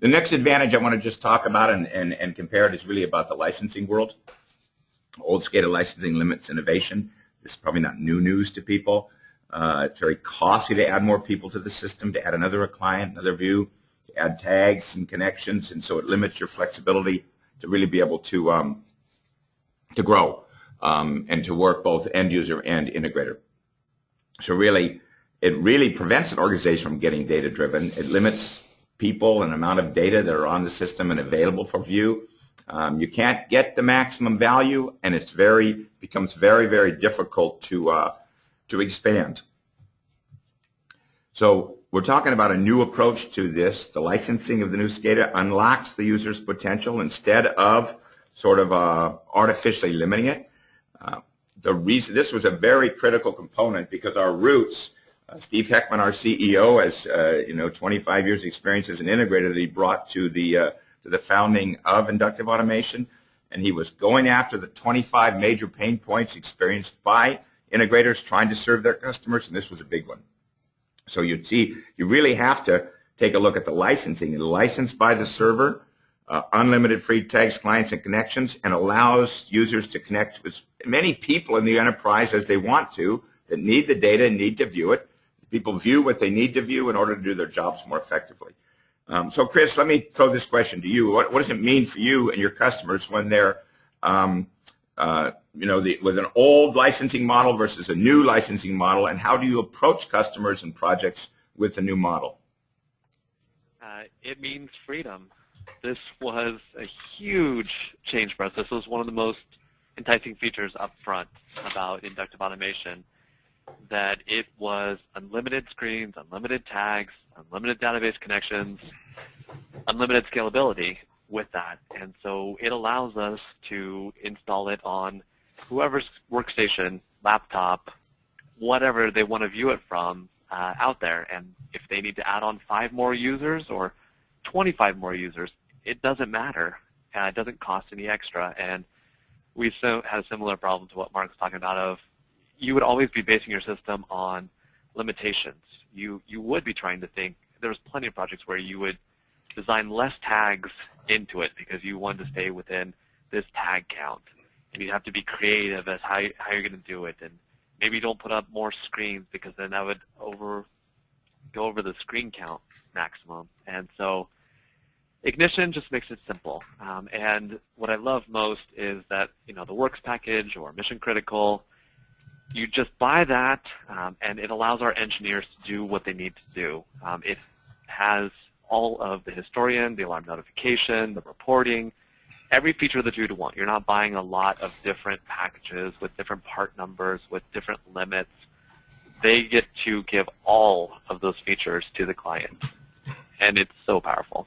The next advantage I want to just talk about and compare it is really about the licensing world. Old SCADA licensing limits innovation. This is probably not new news to people. It's very costly to add more people to the system, to add another client, another view, to add tags and connections, and so it limits your flexibility to really be able to grow and to work both end user and integrator. So really, it really prevents an organization from getting data driven. It limits people and amount of data that are on the system and available for view. You can't get the maximum value, and it's becomes very, very difficult to expand. So we're talking about a new approach to this. The licensing of the new SCADA unlocks the user's potential instead of sort of artificially limiting it. The reason this was a very critical component because our roots. Steve Heckman, our CEO, has 25 years experience as an integrator that he brought to the founding of inductive automation, and he was going after the 25 major pain points experienced by integrators trying to serve their customers, and this was a big one. So you'd see you really have to take a look at the licensing. It's licensed by the server, unlimited free tags, clients, and connections, and allows users to connect with as many people in the enterprise as they want to that need the data and need to view it. People view what they need to view in order to do their jobs more effectively. So, Chris, let me throw this question to you. What does it mean for you and your customers when they're, with an old licensing model versus a new licensing model, and how do you approach customers and projects with the new model? It means freedom. This was a huge change for us. This was one of the most enticing features up front about inductive automation, that it was unlimited screens, unlimited tags, unlimited database connections, unlimited scalability with that. And so it allows us to install it on whoever's workstation, laptop, whatever they want to view it from out there. And if they need to add on 5 more users or 25 more users, it doesn't matter. It doesn't cost any extra. And we had a similar problem to what Mark's talking about of you would always be basing your system on limitations. You would be trying to think, there's plenty of projects where you would design less tags into it because you wanted to stay within this tag count. And you'd have to be creative as how you're going to do it. And maybe you don't put up more screens because then that would go over the screen count maximum. And so Ignition just makes it simple. And what I love most is that, the Works package or Mission Critical, you just buy that, and it allows our engineers to do what they need to do. It has all of the historian, the alarm notification, the reporting, every feature that you'd want. You're not buying a lot of different packages with different part numbers, with different limits. They get to give all of those features to the client, and it's so powerful.